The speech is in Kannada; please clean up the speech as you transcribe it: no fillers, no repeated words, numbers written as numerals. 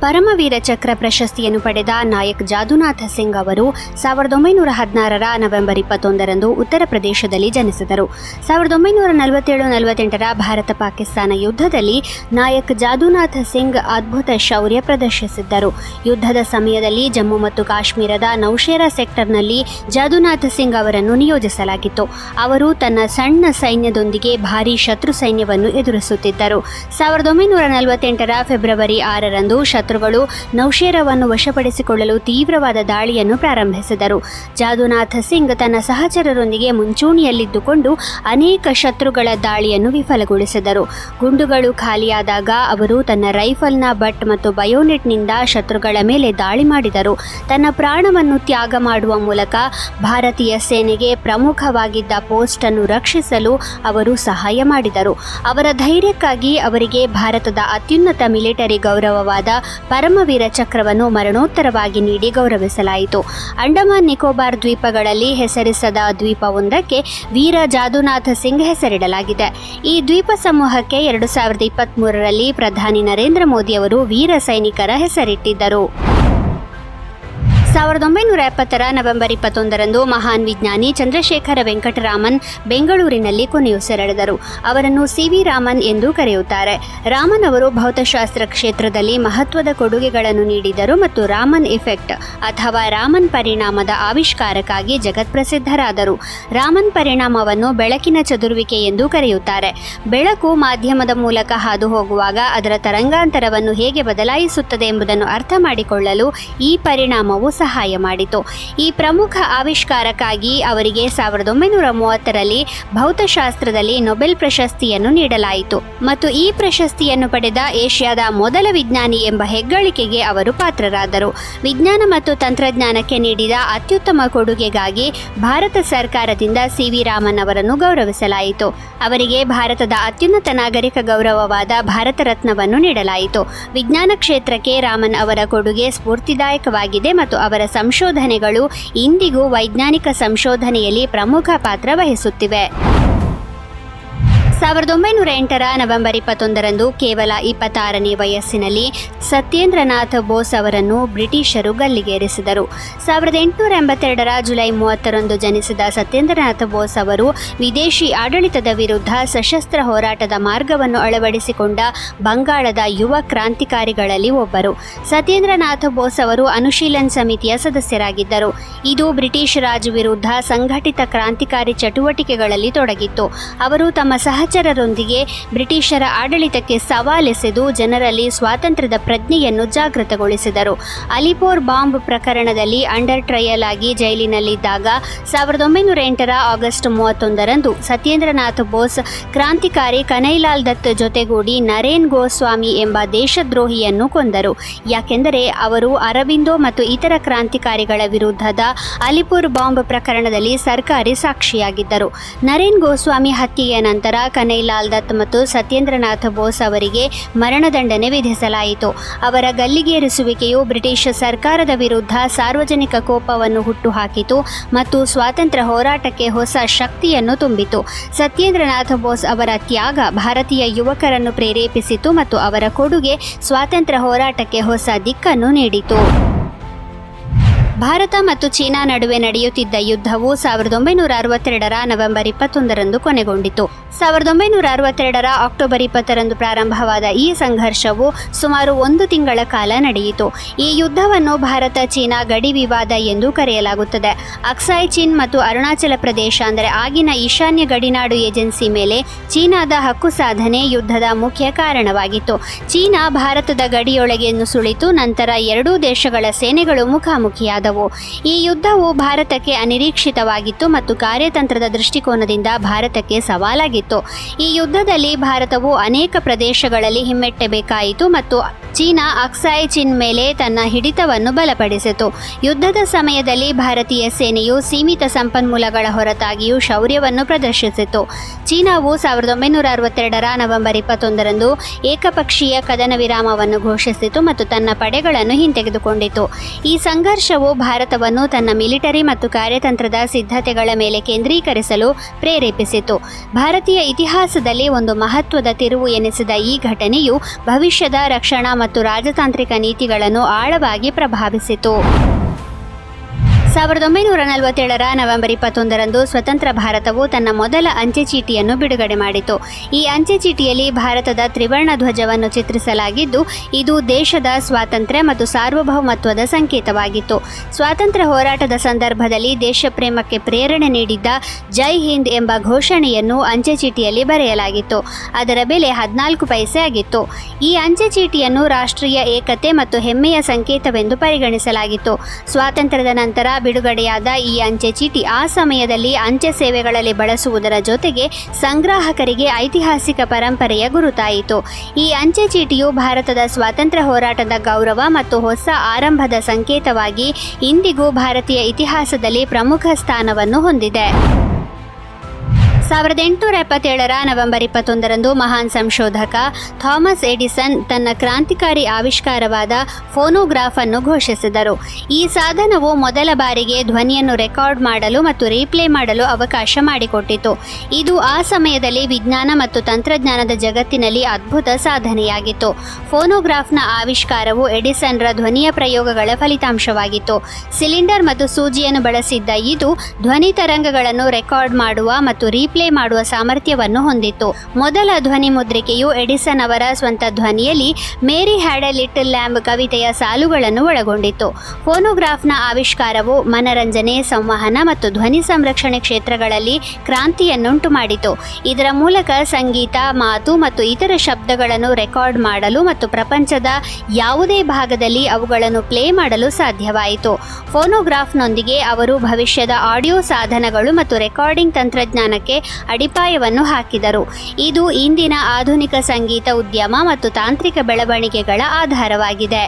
ಪರಮವೀರ ಚಕ್ರ ಪ್ರಶಸ್ತಿಯನ್ನು ಪಡೆದ ನಾಯಕ್ ಜಾದುನಾಥ ಸಿಂಗ್ ಅವರು 1916ರ ನವೆಂಬರ್ 21ರಂದು ಉತ್ತರ ಪ್ರದೇಶದಲ್ಲಿ ಜನಿಸಿದರು. 1947-48ರ ಭಾರತ ಪಾಕಿಸ್ತಾನ ಯುದ್ಧದಲ್ಲಿ ನಾಯಕ್ ಜಾದುನಾಥ ಸಿಂಗ್ ಅದ್ಭುತ ಶೌರ್ಯ ಪ್ರದರ್ಶಿಸಿದ್ದರು. ಯುದ್ಧದ ಸಮಯದಲ್ಲಿ ಜಮ್ಮು ಮತ್ತು ಕಾಶ್ಮೀರದ ನೌಶೇರಾ ಸೆಕ್ಟರ್ನಲ್ಲಿ ಜಾದುನಾಥ ಸಿಂಗ್ ಅವರನ್ನು ನಿಯೋಜಿಸಲಾಗಿತ್ತು. ಅವರು ತನ್ನ ಸಣ್ಣ ಸೈನ್ಯದೊಂದಿಗೆ ಭಾರೀ ಶತ್ರು ಸೈನ್ಯವನ್ನು ಎದುರಿಸುತ್ತಿದ್ದರು. 1948ರ ಫೆಬ್ರವರಿ 6ರಂದು ಶತ್ರುಗಳು ನೌಶೇರಾವನ್ನು ವಶಪಡಿಸಿಕೊಳ್ಳಲು ತೀವ್ರವಾದ ದಾಳಿಯನ್ನು ಪ್ರಾರಂಭಿಸಿದರು. ಜಾದುನಾಥ ಸಿಂಗ್ ತನ್ನ ಸಹಚರರೊಂದಿಗೆ ಮುಂಚೂಣಿಯಲ್ಲಿದ್ದುಕೊಂಡು ಅನೇಕ ಶತ್ರುಗಳ ದಾಳಿಯನ್ನು ವಿಫಲಗೊಳಿಸಿದರು. ಗುಂಡುಗಳು ಖಾಲಿಯಾದಾಗ ಅವರು ತನ್ನ ರೈಫಲ್ನ ಬಟ್ ಮತ್ತು ಬಯೋನೆಟ್ನಿಂದ ಶತ್ರುಗಳ ಮೇಲೆ ದಾಳಿ ಮಾಡಿದರು. ತನ್ನ ಪ್ರಾಣವನ್ನು ತ್ಯಾಗ ಮಾಡುವ ಮೂಲಕ ಭಾರತೀಯ ಸೇನೆಗೆ ಪ್ರಮುಖವಾಗಿದ್ದ ಪೋಸ್ಟ್ ಅನ್ನು ರಕ್ಷಿಸಲು ಅವರು ಸಹಾಯ ಮಾಡಿದರು. ಅವರ ಧೈರ್ಯಕ್ಕಾಗಿ ಅವರಿಗೆ ಭಾರತದ ಅತ್ಯುನ್ನತ ಮಿಲಿಟರಿ ಗೌರವವಾದ ಪರಮವೀರ ಚಕ್ರವನ್ನು ಮರಣೋತ್ತರವಾಗಿ ನೀಡಿ ಗೌರವಿಸಲಾಯಿತು. ಅಂಡಮಾನ್ ನಿಕೋಬಾರ್ ದ್ವೀಪಗಳಲ್ಲಿ ಹೆಸರಿಸದ ದ್ವೀಪವೊಂದಕ್ಕೆ ವೀರ ಜಾದುನಾಥ ಸಿಂಗ್ ಹೆಸರಿಡಲಾಗಿದೆ. ಈ ದ್ವೀಪ ಸಮೂಹಕ್ಕೆ 2023ರಲ್ಲಿ ಪ್ರಧಾನಿ ನರೇಂದ್ರ ಮೋದಿ ಅವರು ವೀರ ಸೈನಿಕರ ಹೆಸರಿಟ್ಟಿದ್ದರು. 1970ರ ನವೆಂಬರ್ 21ರಂದು ಮಹಾನ್ ವಿಜ್ಞಾನಿ ಚಂದ್ರಶೇಖರ ವೆಂಕಟರಾಮನ್ ಬೆಂಗಳೂರಿನಲ್ಲಿ ಕೊನೆಯುಸಿರೆಳೆದರು. ಅವರನ್ನು ಸಿ.ವಿ. ರಾಮನ್ ಎಂದು ಕರೆಯುತ್ತಾರೆ. ರಾಮನ್ ಅವರು ಭೌತಶಾಸ್ತ್ರ ಕ್ಷೇತ್ರದಲ್ಲಿ ಮಹತ್ವದ ಕೊಡುಗೆಗಳನ್ನು ನೀಡಿದರು ಮತ್ತು ರಾಮನ್ ಇಫೆಕ್ಟ್ ಅಥವಾ ರಾಮನ್ ಪರಿಣಾಮದ ಆವಿಷ್ಕಾರಕ್ಕಾಗಿ ಜಗತ್ಪ್ರಸಿದ್ಧರಾದರು. ರಾಮನ್ ಪರಿಣಾಮವನ್ನು ಬೆಳಕಿನ ಚದುರುವಿಕೆ ಎಂದು ಕರೆಯುತ್ತಾರೆ. ಬೆಳಕು ಮಾಧ್ಯಮದ ಮೂಲಕ ಹಾದು ಹೋಗುವಾಗ ಅದರ ತರಂಗಾಂತರವನ್ನು ಹೇಗೆ ಬದಲಾಯಿಸುತ್ತದೆ ಎಂಬುದನ್ನು ಅರ್ಥ ಮಾಡಿಕೊಳ್ಳಲು ಈ ಪರಿಣಾಮವು ಸಹಾಯ ಮಾಡಿತು. ಈ ಪ್ರಮುಖ ಆವಿಷ್ಕಾರಕ್ಕಾಗಿ ಅವರಿಗೆ 1930ರಲ್ಲಿ ಭೌತಶಾಸ್ತ್ರದಲ್ಲಿ ನೊಬೆಲ್ ಪ್ರಶಸ್ತಿಯನ್ನು ನೀಡಲಾಯಿತು ಮತ್ತು ಈ ಪ್ರಶಸ್ತಿಯನ್ನು ಪಡೆದ ಏಷ್ಯಾದ ಮೊದಲ ವಿಜ್ಞಾನಿ ಎಂಬ ಹೆಗ್ಗಳಿಕೆಗೆ ಅವರು ಪಾತ್ರರಾದರು. ವಿಜ್ಞಾನ ಮತ್ತು ತಂತ್ರಜ್ಞಾನಕ್ಕೆ ನೀಡಿದ ಅತ್ಯುತ್ತಮ ಕೊಡುಗೆಗಾಗಿ ಭಾರತ ಸರ್ಕಾರದಿಂದ ಸಿ.ವಿ. ರಾಮನ್ ಅವರನ್ನು ಗೌರವಿಸಲಾಯಿತು. ಅವರಿಗೆ ಭಾರತದ ಅತ್ಯುನ್ನತ ನಾಗರಿಕ ಗೌರವವಾದ ಭಾರತ ರತ್ನವನ್ನು ನೀಡಲಾಯಿತು. ವಿಜ್ಞಾನ ಕ್ಷೇತ್ರಕ್ಕೆ ರಾಮನ್ ಅವರ ಕೊಡುಗೆ ಸ್ಫೂರ್ತಿದಾಯಕವಾಗಿದೆ ಮತ್ತು ಅವರ ಸಂಶೋಧನೆಗಳು ಇಂದಿಗೂ ವೈಜ್ಞಾನಿಕ ಸಂಶೋಧನೆಯಲ್ಲಿ ಪ್ರಮುಖ ಪಾತ್ರ ವಹಿಸುತ್ತಿವೆ. 1908ರ ನವೆಂಬರ್ 21ರಂದು ಕೇವಲ 26ನೇ ವಯಸ್ಸಿನಲ್ಲಿ ಸತ್ಯೇಂದ್ರನಾಥ್ ಬೋಸ್ ಅವರನ್ನು ಬ್ರಿಟಿಷರು ಗಲ್ಲಿಗೇರಿಸಿದರು. 1882ರ ಜುಲೈ 30ರಂದು ಜನಿಸಿದ ಸತ್ಯೇಂದ್ರನಾಥ್ ಬೋಸ್ ಅವರು ವಿದೇಶಿ ಆಡಳಿತದ ವಿರುದ್ಧ ಸಶಸ್ತ್ರ ಹೋರಾಟದ ಮಾರ್ಗವನ್ನು ಅಳವಡಿಸಿಕೊಂಡ ಬಂಗಾಳದ ಯುವ ಕ್ರಾಂತಿಕಾರಿಗಳಲ್ಲಿ ಒಬ್ಬರು. ಸತ್ಯೇಂದ್ರನಾಥ್ ಬೋಸ್ ಅವರು ಅನುಶೀಲನ್ ಸಮಿತಿಯ ಸದಸ್ಯರಾಗಿದ್ದರು. ಇದು ಬ್ರಿಟಿಷ್ ರಾಜ್ ವಿರುದ್ಧ ಸಂಘಟಿತ ಕ್ರಾಂತಿಕಾರಿ ಚಟುವಟಿಕೆಗಳಲ್ಲಿ ತೊಡಗಿತ್ತು. ಅವರು ತಮ್ಮ ಸಹಚರರೊಂದಿಗೆ ಬ್ರಿಟಿಷರ ಆಡಳಿತಕ್ಕೆ ಸವಾಲೆಸೆದು ಜನರಲ್ಲಿ ಸ್ವಾತಂತ್ರ್ಯದ ಪ್ರಜ್ಞೆಯನ್ನು ಜಾಗೃತಗೊಳಿಸಿದರು. ಅಲಿಪೋರ್ ಬಾಂಬ್ ಪ್ರಕರಣದಲ್ಲಿ ಅಂಡರ್ ಟ್ರಯಲ್ ಆಗಿ ಜೈಲಿನಲ್ಲಿದ್ದಾಗ 1908ರ ಆಗಸ್ಟ್ 31ರಂದು ಸತ್ಯೇಂದ್ರನಾಥ್ ಬೋಸ್ ಕ್ರಾಂತಿಕಾರಿ ಕನೈಲಾಲ್ ದತ್ ಜೊತೆಗೂಡಿ ನರೇನ್ ಗೋಸ್ವಾಮಿ ಎಂಬ ದೇಶದ್ರೋಹಿಯನ್ನು ಕೊಂದರು. ಯಾಕೆಂದರೆ ಅವರು ಅರಬಿಂದೋ ಮತ್ತು ಇತರ ಕ್ರಾಂತಿಕಾರಿಗಳ ವಿರುದ್ಧದ ಅಲಿಪುರ್ ಬಾಂಬ್ ಪ್ರಕರಣದಲ್ಲಿ ಸರ್ಕಾರಿ ಸಾಕ್ಷಿಯಾಗಿದ್ದರು. ನರೇನ್ ಗೋಸ್ವಾಮಿ ಹತ್ಯೆಯ ನಂತರ ಕನೈಲಾಲ್ ದತ್ ಮತ್ತು ಸತ್ಯೇಂದ್ರನಾಥ್ ಬೋಸ್ ಅವರಿಗೆ ಮರಣದಂಡನೆ ವಿಧಿಸಲಾಯಿತು. ಅವರ ಗಲ್ಲಿಗೇರಿಸುವಿಕೆಯು ಬ್ರಿಟಿಷ್ ಸರ್ಕಾರದ ವಿರುದ್ಧ ಸಾರ್ವಜನಿಕ ಕೋಪವನ್ನು ಹುಟ್ಟುಹಾಕಿತು ಮತ್ತು ಸ್ವಾತಂತ್ರ್ಯ ಹೋರಾಟಕ್ಕೆ ಹೊಸ ಶಕ್ತಿಯನ್ನು ತುಂಬಿತು. ಸತ್ಯೇಂದ್ರನಾಥ್ ಬೋಸ್ ಅವರ ತ್ಯಾಗ ಭಾರತೀಯ ಯುವಕರನ್ನು ಪ್ರೇರೇಪಿಸಿತು ಮತ್ತು ಅವರ ಕೊಡುಗೆ ಸ್ವಾತಂತ್ರ್ಯ ಹೋರಾಟಕ್ಕೆ ಹೊಸ ದಿಕ್ಕನ್ನು ನೀಡಿತು. ಭಾರತ ಮತ್ತು ಚೀನಾ ನಡುವೆ ನಡೆಯುತ್ತಿದ್ದ ಯುದ್ಧವು 1962ರ ನವೆಂಬರ್ 21ರಂದು ಕೊನೆಗೊಂಡಿತು. 1962ರ ಅಕ್ಟೋಬರ್ 20ರಂದು ಪ್ರಾರಂಭವಾದ ಈ ಸಂಘರ್ಷವು ಸುಮಾರು 1 ತಿಂಗಳ ಕಾಲ ನಡೆಯಿತು. ಈ ಯುದ್ಧವನ್ನು ಭಾರತ ಚೀನಾ ಗಡಿ ವಿವಾದ ಎಂದು ಕರೆಯಲಾಗುತ್ತದೆ. ಅಕ್ಸಾಯ್ ಚೀನ್ ಮತ್ತು ಅರುಣಾಚಲ ಪ್ರದೇಶ ಅಂದರೆ ಆಗಿನ ಈಶಾನ್ಯ ಗಡಿನಾಡು ಏಜೆನ್ಸಿ ಮೇಲೆ ಚೀನಾದ ಹಕ್ಕು ಸಾಧನೆ ಯುದ್ಧದ ಮುಖ್ಯ ಕಾರಣವಾಗಿತ್ತು. ಚೀನಾ ಭಾರತದ ಗಡಿಯೊಳಗೆ ನುಸುಳಿತು. ನಂತರ ಎರಡೂ ದೇಶಗಳ ಸೇನೆಗಳು ಮುಖಾಮುಖಿಯಾದವು. ಈ ಯುದ್ಧವು ಭಾರತಕ್ಕೆ ಅನಿರೀಕ್ಷಿತವಾಗಿತ್ತು ಮತ್ತು ಕಾರ್ಯತಂತ್ರದ ದೃಷ್ಟಿಕೋನದಿಂದ ಭಾರತಕ್ಕೆ ಸವಾಲಾಗಿತ್ತು. ಈ ಯುದ್ಧದಲ್ಲಿ ಭಾರತವು ಅನೇಕ ಪ್ರದೇಶಗಳಲ್ಲಿ ಹಿಮ್ಮೆಟ್ಟಬೇಕಾಯಿತು ಮತ್ತು ಚೀನಾ ಅಕ್ಸಾಯ್ ಚೀನ್ ಮೇಲೆ ತನ್ನ ಹಿಡಿತವನ್ನು ಬಲಪಡಿಸಿತು. ಯುದ್ಧದ ಸಮಯದಲ್ಲಿ ಭಾರತೀಯ ಸೇನೆಯು ಸೀಮಿತ ಸಂಪನ್ಮೂಲಗಳ ಹೊರತಾಗಿಯೂ ಶೌರ್ಯವನ್ನು ಪ್ರದರ್ಶಿಸಿತು. ಚೀನಾವು 1962ರ ನವೆಂಬರ್ 21ರಂದು ಏಕಪಕ್ಷೀಯ ಕದನ ವಿರಾಮವನ್ನು ಘೋಷಿಸಿತು ಮತ್ತು ತನ್ನ ಪಡೆಗಳನ್ನು ಹಿಂತೆಗೆದುಕೊಂಡಿತು. ಈ ಸಂಘರ್ಷವು ಭಾರತವನ್ನು ತನ್ನ ಮಿಲಿಟರಿ ಮತ್ತು ಕಾರ್ಯತಂತ್ರದ ಸಿದ್ಧತೆಗಳ ಮೇಲೆ ಕೇಂದ್ರೀಕರಿಸಲು ಪ್ರೇರೇಪಿಸಿತು. ಭಾರತೀಯ ಇತಿಹಾಸದಲ್ಲಿ ಒಂದು ಮಹತ್ವದ ತಿರುವು ಎನಿಸಿದ ಈ ಘಟನೆಯು ಭವಿಷ್ಯದ ರಕ್ಷಣಾ ಮತ್ತು ರಾಜತಾಂತ್ರಿಕ ನೀತಿಗಳನ್ನು ಆಳವಾಗಿ ಪ್ರಭಾವಿಸಿತು. 1947ರ ನವೆಂಬರ್ 21ರಂದು ಸ್ವತಂತ್ರ ಭಾರತವು ತನ್ನ ಮೊದಲ ಅಂಚೆ ಚೀಟಿಯನ್ನು ಬಿಡುಗಡೆ ಮಾಡಿತು. ಈ ಅಂಚೆ ಚೀಟಿಯಲ್ಲಿ ಭಾರತದ ತ್ರಿವರ್ಣ ಧ್ವಜವನ್ನು ಚಿತ್ರಿಸಲಾಗಿದ್ದು, ಇದು ದೇಶದ ಸ್ವಾತಂತ್ರ್ಯ ಮತ್ತು ಸಾರ್ವಭೌಮತ್ವದ ಸಂಕೇತವಾಗಿತ್ತು. ಸ್ವಾತಂತ್ರ್ಯ ಹೋರಾಟದ ಸಂದರ್ಭದಲ್ಲಿ ದೇಶಪ್ರೇಮಕ್ಕೆ ಪ್ರೇರಣೆ ನೀಡಿದ್ದ ಜೈ ಹಿಂದ್ ಎಂಬ ಘೋಷಣೆಯನ್ನು ಅಂಚೆ ಚೀಟಿಯಲ್ಲಿ ಬರೆಯಲಾಗಿತ್ತು. ಅದರ ಬೆಲೆ 14 ಪೈಸೆ ಆಗಿತ್ತು. ಈ ಅಂಚೆ ಚೀಟಿಯನ್ನು ರಾಷ್ಟ್ರೀಯ ಏಕತೆ ಮತ್ತು ಹೆಮ್ಮೆಯ ಸಂಕೇತವೆಂದು ಪರಿಗಣಿಸಲಾಗಿತ್ತು. ಸ್ವಾತಂತ್ರ್ಯದ ನಂತರ ಬಿಡುಗಡೆಯಾದ ಈ ಅಂಚೆ ಚೀಟಿ ಆ ಸಮಯದಲ್ಲಿ ಅಂಚೆ ಸೇವೆಗಳಲ್ಲಿ ಬಳಸುವುದರ ಜೊತೆಗೆ ಸಂಗ್ರಾಹಕರಿಗೆ ಐತಿಹಾಸಿಕ ಪರಂಪರೆಯ ಗುರುತಾಯಿತು. ಈ ಅಂಚೆ ಚೀಟಿಯು ಭಾರತದ ಸ್ವಾತಂತ್ರ್ಯ ಹೋರಾಟದ ಗೌರವ ಮತ್ತು ಹೊಸ ಆರಂಭದ ಸಂಕೇತವಾಗಿ ಇಂದಿಗೂ ಭಾರತೀಯ ಇತಿಹಾಸದಲ್ಲಿ ಪ್ರಮುಖ ಸ್ಥಾನವನ್ನು ಹೊಂದಿದೆ. 1877ರ ನವೆಂಬರ್ 21ರಂದು ಮಹಾನ್ ಸಂಶೋಧಕ ಥಾಮಸ್ ಎಡಿಸನ್ ತನ್ನ ಕ್ರಾಂತಿಕಾರಿ ಆವಿಷ್ಕಾರವಾದ ಫೋನೋಗ್ರಾಫ್ ಅನ್ನು ಘೋಷಿಸಿದರು. ಈ ಸಾಧನವು ಮೊದಲ ಬಾರಿಗೆ ಧ್ವನಿಯನ್ನು ರೆಕಾರ್ಡ್ ಮಾಡಲು ಮತ್ತು ರೀಪ್ಲೇ ಮಾಡಲು ಅವಕಾಶ ಮಾಡಿಕೊಟ್ಟಿತು. ಇದು ಆ ಸಮಯದಲ್ಲಿ ವಿಜ್ಞಾನ ಮತ್ತು ತಂತ್ರಜ್ಞಾನದ ಜಗತ್ತಿನಲ್ಲಿ ಅದ್ಭುತ ಸಾಧನೆಯಾಗಿತ್ತು. ಫೋನೋಗ್ರಾಫ್ನ ಆವಿಷ್ಕಾರವು ಎಡಿಸನ್ರ ಧ್ವನಿಯ ಪ್ರಯೋಗಗಳ ಫಲಿತಾಂಶವಾಗಿತ್ತು. ಸಿಲಿಂಡರ್ ಮತ್ತು ಸೂಜಿಯನ್ನು ಬಳಸಿದ್ದ ಇದು ಧ್ವನಿ ತರಂಗಗಳನ್ನು ರೆಕಾರ್ಡ್ ಮಾಡುವ ಮತ್ತು ರೀಪ್ಲೇ ಮಾಡುವ ಸಾಮರ್ಥ್ಯವನ್ನು ಹೊಂದಿತ್ತು. ಮೊದಲ ಧ್ವನಿ ಮುದ್ರಿಕೆಯು ಎಡಿಸನ್ ಅವರ ಸ್ವಂತ ಧ್ವನಿಯಲ್ಲಿ ಮೇರಿ ಹ್ಯಾಡ್ ಎ ಲಿಟಲ್ ಲ್ಯಾಂಬ್ ಕವಿತೆಯ ಸಾಲುಗಳನ್ನು ಒಳಗೊಂಡಿತ್ತು. ಫೋನೋಗ್ರಾಫ್ನ ಆವಿಷ್ಕಾರವು ಮನರಂಜನೆ, ಸಂವಹನ ಮತ್ತು ಧ್ವನಿ ಸಂರಕ್ಷಣೆ ಕ್ಷೇತ್ರಗಳಲ್ಲಿ ಕ್ರಾಂತಿಯನ್ನುಂಟು ಮಾಡಿತು. ಇದರ ಮೂಲಕ ಸಂಗೀತ, ಮಾತು ಮತ್ತು ಇತರ ಶಬ್ದಗಳನ್ನು ರೆಕಾರ್ಡ್ ಮಾಡಲು ಮತ್ತು ಪ್ರಪಂಚದ ಯಾವುದೇ ಭಾಗದಲ್ಲಿ ಅವುಗಳನ್ನು ಪ್ಲೇ ಮಾಡಲು ಸಾಧ್ಯವಾಯಿತು. ಫೋನೋಗ್ರಾಫ್ನೊಂದಿಗೆ ಅವರು ಭವಿಷ್ಯದ ಆಡಿಯೋ ಸಾಧನಗಳು ಮತ್ತು ರೆಕಾರ್ಡಿಂಗ್ ತಂತ್ರಜ್ಞಾನಕ್ಕೆ ಅಡಿಪಾಯವನ್ನು ಹಾಕಿದರು. ಇದು ಇಂದಿನ ಆಧುನಿಕ ಸಂಗೀತ ಉದ್ಯಮ ಮತ್ತು ತಾಂತ್ರಿಕ ಬೆಳವಣಿಗೆಗಳ ಆಧಾರವಾಗಿದೆ.